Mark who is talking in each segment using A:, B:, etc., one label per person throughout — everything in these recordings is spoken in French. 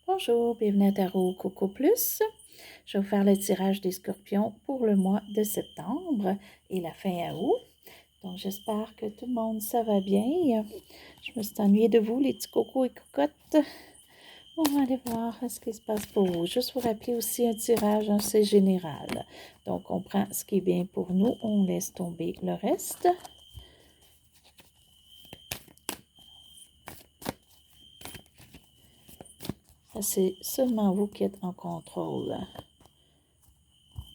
A: Bonjour, bienvenue à Tarot Coco Plus. Je vais vous faire le tirage des scorpions pour le mois de septembre et la fin août. Donc, j'espère que tout le monde, ça va bien. Je me suis ennuyée de vous, les petits cocos et cocottes. On va aller voir ce qui se passe pour vous. Juste vous rappeler aussi un tirage, c'est général. Donc, on prend ce qui est bien pour nous, on laisse tomber le reste. C'est seulement vous qui êtes en contrôle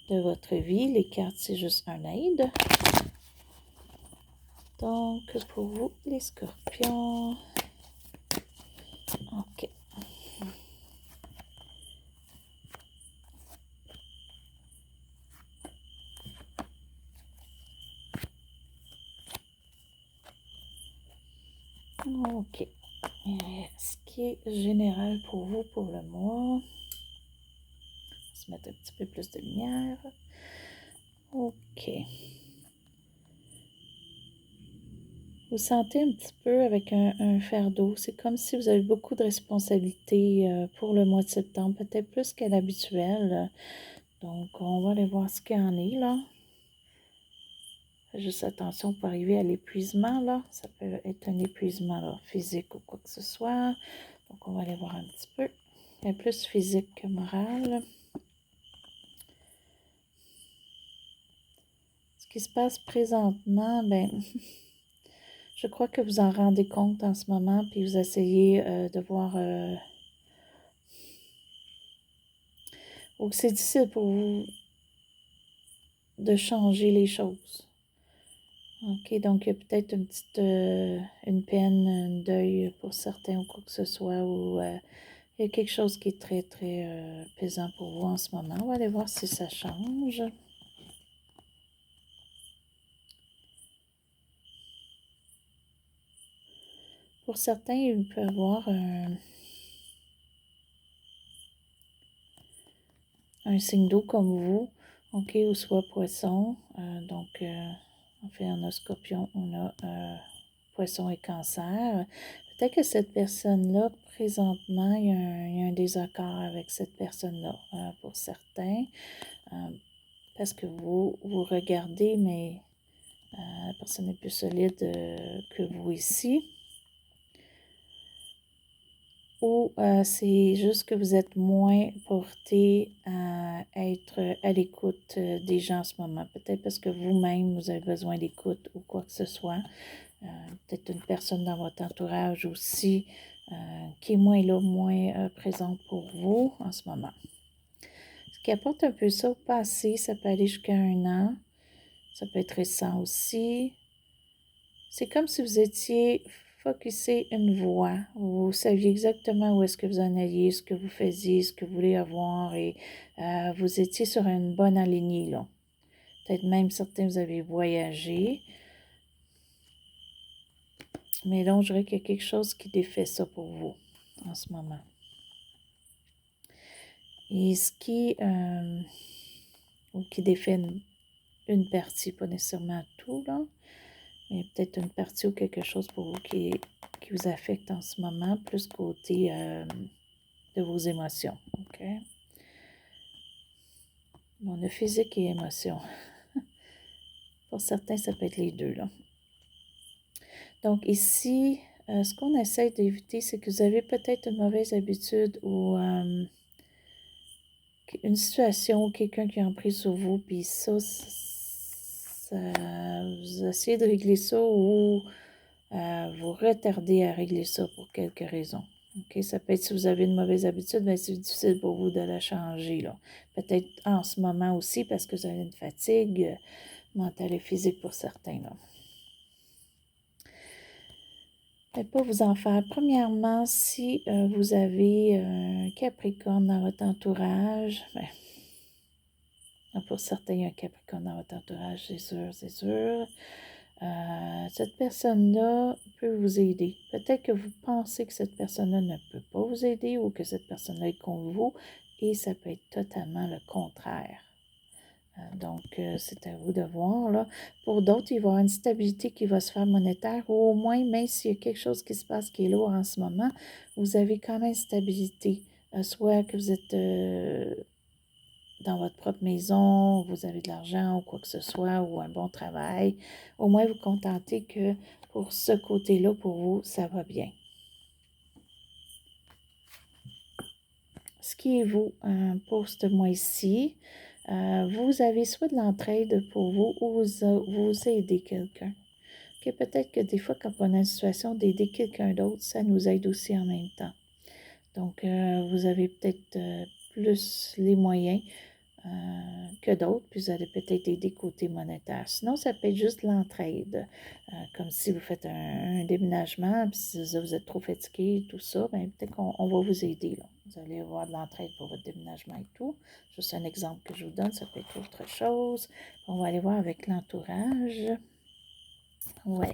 A: de votre vie. Les cartes, c'est juste un aide. Donc, pour vous, les scorpions. OK. OK. Ce qui est général pour vous pour le mois. On va se mettre un petit peu plus de lumière. OK. Vous sentez un petit peu avec un fardeau. C'est comme si vous avez beaucoup de responsabilités pour le mois de septembre, peut-être plus qu'à l'habituel. Donc, on va aller voir ce qu'il y en est, là. Faites juste attention pour arriver à l'épuisement, là. Ça peut être un épuisement là, physique ou quoi que ce soit. Donc, on va aller voir un petit peu. Il y a plus physique que moral. Ce qui se passe présentement, ben, je crois que vous en rendez compte en ce moment, puis vous essayez de voir... ou que c'est difficile pour vous de changer les choses. OK, donc il y a peut-être une petite une peine, un deuil pour certains ou quoi que ce soit, ou il y a quelque chose qui est très, très pesant pour vous en ce moment. On va aller voir si ça change. Pour certains, il peut y avoir un signe d'eau comme vous, OK, ou soit poisson. Donc, en fait, on a scorpion, on a poisson et cancer. Peut-être que cette personne-là, présentement, il y a un désaccord avec cette personne-là pour certains. Parce que vous regardez, mais la personne est plus solide que vous ici. Ou c'est juste que vous êtes moins porté à être à l'écoute des gens en ce moment. Peut-être parce que vous-même, vous avez besoin d'écoute ou quoi que ce soit. Peut-être une personne dans votre entourage aussi qui est moins là, moins présente pour vous en ce moment. Ce qui apporte un peu ça au passé, ça peut aller jusqu'à 1 an. Ça peut être récent aussi. C'est comme si vous étiez focusé une voie. Vous saviez exactement où est-ce que vous en alliez, ce que vous faisiez, ce que vous voulez avoir, et vous étiez sur une bonne alignée, là. Peut-être même certains, vous avez voyagé. Mais là, je dirais qu'il y a quelque chose qui défait ça pour vous en ce moment. Et ce qui défait une partie, pas nécessairement tout, là, mais peut-être une partie ou quelque chose pour vous qui vous affecte en ce moment, plus côté de vos émotions. OK? On a physique et émotion. Pour certains, ça peut être les deux, là. Donc ici, ce qu'on essaie d'éviter, c'est que vous avez peut-être une mauvaise habitude ou une situation ou quelqu'un qui en pris sur vous, puis ça, vous essayez de régler ça ou vous retardez à régler ça pour quelques raisons. OK, ça peut être si vous avez une mauvaise habitude, mais c'est difficile pour vous de la changer, là. Peut-être en ce moment aussi parce que vous avez une fatigue mentale et physique pour certains, là. Ne pas vous en faire. Premièrement, si vous avez un Capricorne dans votre entourage, ben, pour certains, il y a un Capricorne dans votre entourage, c'est sûr, c'est sûr. Cette personne-là peut vous aider. Peut-être que vous pensez que cette personne-là ne peut pas vous aider ou que cette personne-là est contre vous, et ça peut être totalement le contraire. Donc, c'est à vous de voir, là. Pour d'autres, il va y avoir une stabilité qui va se faire monétaire, ou au moins, même s'il y a quelque chose qui se passe qui est lourd en ce moment, vous avez quand même stabilité soit que vous êtes dans votre propre maison, vous avez de l'argent ou quoi que ce soit, ou un bon travail, au moins vous contentez que pour ce côté-là, pour vous, ça va bien. Ce qui est vous, pour ce mois-ci, vous avez soit de l'entraide pour vous ou vous aidez quelqu'un. Okay, peut-être que des fois, quand on a une situation d'aider quelqu'un d'autre, ça nous aide aussi en même temps. Donc, vous avez peut-être plus les moyens que d'autres, puis vous allez peut-être aider côté monétaire. Sinon, ça peut être juste l'entraide. Comme si vous faites un déménagement, puis si vous êtes trop fatigué, tout ça, bien, peut-être qu'on va vous aider. Là. Vous allez avoir de l'entraide pour votre déménagement et tout. Juste un exemple que je vous donne, ça peut être autre chose. On va aller voir avec l'entourage. Oui.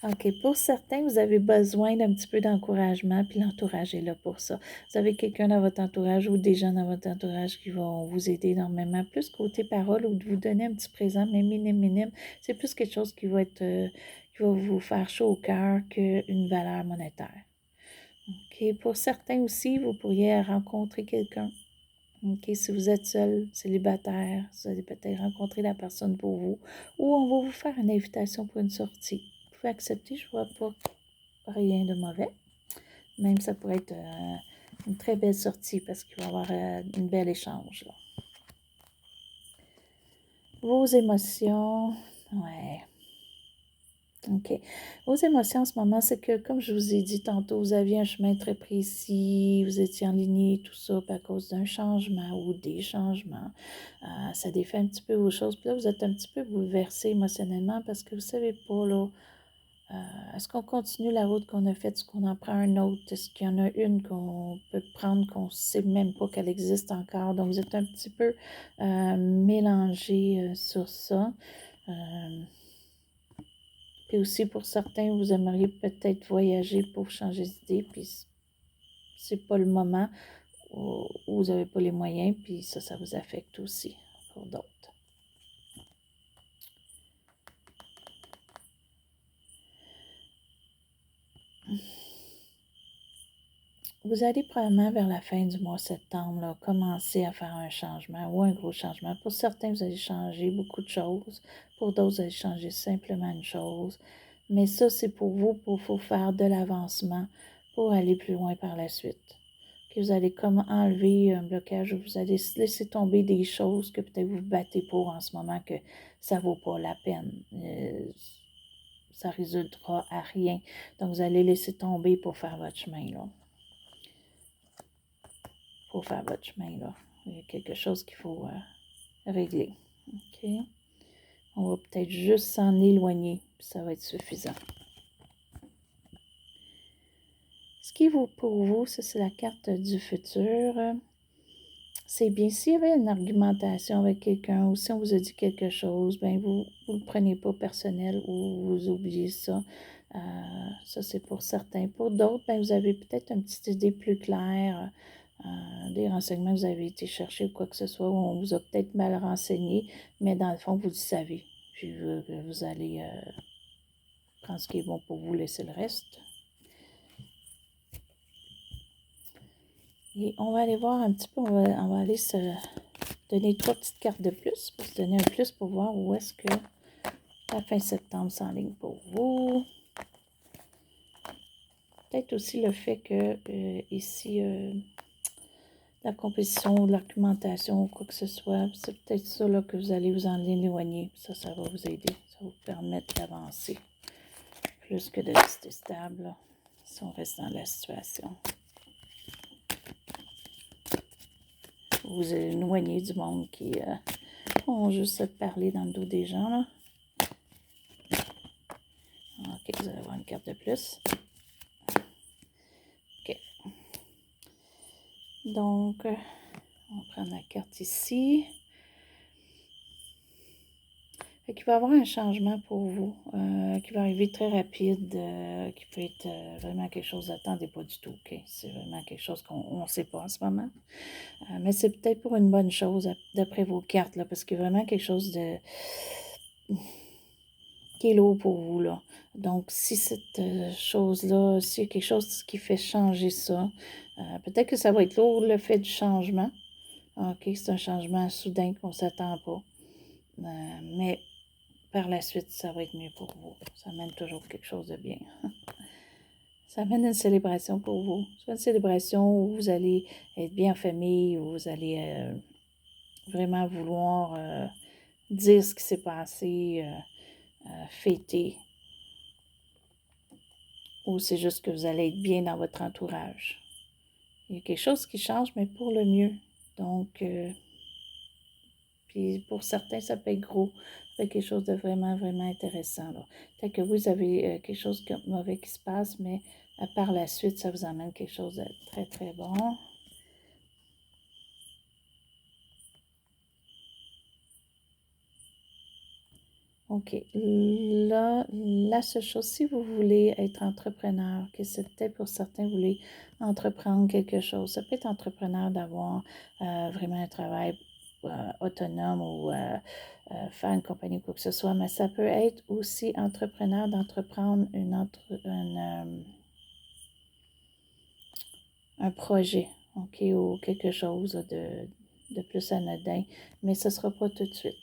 A: OK. Pour certains, vous avez besoin d'un petit peu d'encouragement, puis l'entourage est là pour ça. Vous avez quelqu'un dans votre entourage ou des gens dans votre entourage qui vont vous aider énormément. Plus côté parole ou de vous donner un petit présent, mais minime. C'est plus quelque chose qui va être, qui va vous faire chaud au cœur qu'une valeur monétaire. OK. Pour certains aussi, vous pourriez rencontrer quelqu'un. OK. Si vous êtes seul, célibataire, vous allez peut-être rencontrer la personne pour vous. Ou on va vous faire une invitation pour une sortie. Vous pouvez accepter, je ne vois pas rien de mauvais. Même ça pourrait être une très belle sortie parce qu'il va y avoir une belle échange. Là. Vos émotions, ouais. OK. Vos émotions en ce moment, c'est que, comme je vous ai dit tantôt, vous aviez un chemin très précis, vous étiez en ligne, tout ça, à cause d'un changement ou des changements. Ça défait un petit peu vos choses. Puis là, vous êtes un petit peu bouleversé émotionnellement parce que vous ne savez pas, là, est-ce qu'on continue la route qu'on a faite, est-ce qu'on en prend un autre, est-ce qu'il y en a une qu'on peut prendre, qu'on ne sait même pas qu'elle existe encore. Donc, vous êtes un petit peu mélangé sur ça. Puis aussi, pour certains, vous aimeriez peut-être voyager pour changer d'idée, puis c'est pas le moment où vous n'avez pas les moyens, puis ça vous affecte aussi pour d'autres. Vous allez probablement vers la fin du mois de septembre là, commencer à faire un changement ou un gros changement. Pour certains, vous allez changer beaucoup de choses. Pour d'autres, vous allez changer simplement une chose. Mais ça, c'est pour vous, pour vous faire de l'avancement, pour aller plus loin par la suite. Que vous allez comme enlever un blocage, vous allez laisser tomber des choses que peut-être vous battez pour en ce moment, que ça ne vaut pas la peine. Ça ne résoudra à rien. Donc, vous allez laisser tomber pour faire votre chemin, là. Pour faire votre chemin, là. Il y a quelque chose qu'il faut régler. OK? On va peut-être juste s'en éloigner, puis ça va être suffisant. Ce qui vaut pour vous, ça c'est la carte du futur. C'est bien, s'il y avait une argumentation avec quelqu'un ou si on vous a dit quelque chose, ben vous ne le prenez pas personnel ou vous oubliez ça. Ça, c'est pour certains. Pour d'autres, ben, vous avez peut-être une petite idée plus claire, des renseignements que vous avez été chercher ou quoi que ce soit, où on vous a peut-être mal renseigné, mais dans le fond, vous le savez. Puis vous allez prendre ce qui est bon pour vous, laisser le reste. Et on va aller voir un petit peu, on va aller se donner 3 petites cartes de plus, pour se donner un plus pour voir où est-ce que la fin septembre s'enligne pour vous. Peut-être aussi le fait que ici, la composition, l'argumentation ou quoi que ce soit, c'est peut-être ça là, que vous allez vous en éloigner. Ça va vous aider, ça va vous permettre d'avancer plus que de rester stable là, si on reste dans la situation. Vous éloignez du monde qui vont juste se parler dans le dos des gens. Là. OK, vous allez avoir une carte de plus. OK. Donc, on va prendre la carte ici. Fait qu'il va y avoir un changement pour vous qui va arriver très rapide, qui peut être vraiment quelque chose d'attendez pas du tout. OK? C'est vraiment quelque chose qu'on ne sait pas en ce moment. Mais c'est peut-être pour une bonne chose d'après vos cartes, là, parce qu'il y a vraiment quelque chose de... qui est lourd pour vous, là. Donc, si cette chose-là, s'il y a quelque chose qui fait changer ça, peut-être que ça va être lourd, le fait du changement. OK, c'est un changement soudain qu'on ne s'attend pas. Mais par la suite, ça va être mieux pour vous. Ça amène toujours quelque chose de bien. Ça amène une célébration pour vous. Soit une célébration où vous allez être bien en famille, où vous allez vraiment vouloir dire ce qui s'est passé, fêter. Ou c'est juste que vous allez être bien dans votre entourage. Il y a quelque chose qui change, mais pour le mieux. Donc, puis pour certains, ça peut être gros. Ça peut être quelque chose de vraiment, vraiment intéressant. Peut-être que vous avez quelque chose de mauvais qui se passe, mais par la suite, ça vous amène quelque chose de très, très bon. OK. Là, la seule chose, si vous voulez être entrepreneur, que c'était pour certains, vous voulez entreprendre quelque chose, ça peut être entrepreneur d'avoir vraiment un travail autonome ou faire une compagnie ou quoi que ce soit, mais ça peut être aussi entrepreneur d'entreprendre un projet, OK, ou quelque chose de plus anodin, mais ce ne sera pas tout de suite.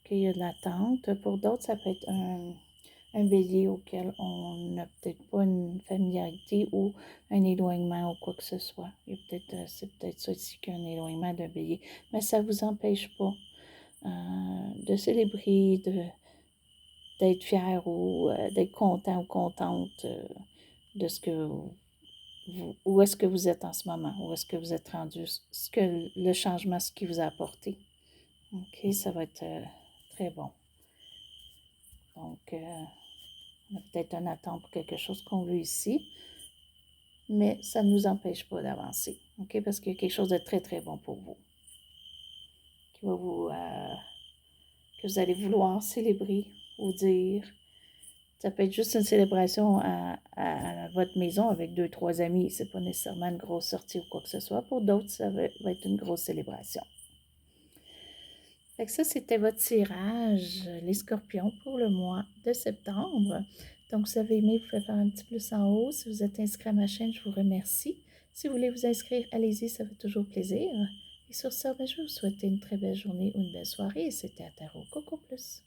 A: OK, il y a de l'attente. Pour d'autres, ça peut être un bélier auquel on n'a peut-être pas une familiarité ou un éloignement ou quoi que ce soit. C'est peut-être ça aussi qu'un éloignement d'un bélier. Mais ça ne vous empêche pas de célébrer, d'être fier ou d'être content ou contente de ce que où est-ce que vous êtes en ce moment, où est-ce que vous êtes rendu, ce que le changement, ce qui vous a apporté. OK, ça va être très bon. Donc, on a peut-être une attente pour quelque chose qu'on veut ici, mais ça ne nous empêche pas d'avancer. OK, parce qu'il y a quelque chose de très, très bon pour vous, qui va que vous allez vouloir célébrer ou dire. Ça peut être juste une célébration à votre maison avec 2, 3 amis. C'est pas nécessairement une grosse sortie ou quoi que ce soit. Pour d'autres, ça va être une grosse célébration. Fait que ça, c'était votre tirage, les scorpions, pour le mois de septembre. Donc, vous avez aimé, vous pouvez faire un petit plus en haut. Si vous êtes inscrit à ma chaîne, je vous remercie. Si vous voulez vous inscrire, allez-y, ça fait toujours plaisir. Et sur ça, je vais vous souhaiter une très belle journée ou une belle soirée. C'était à Tarot Coco Plus.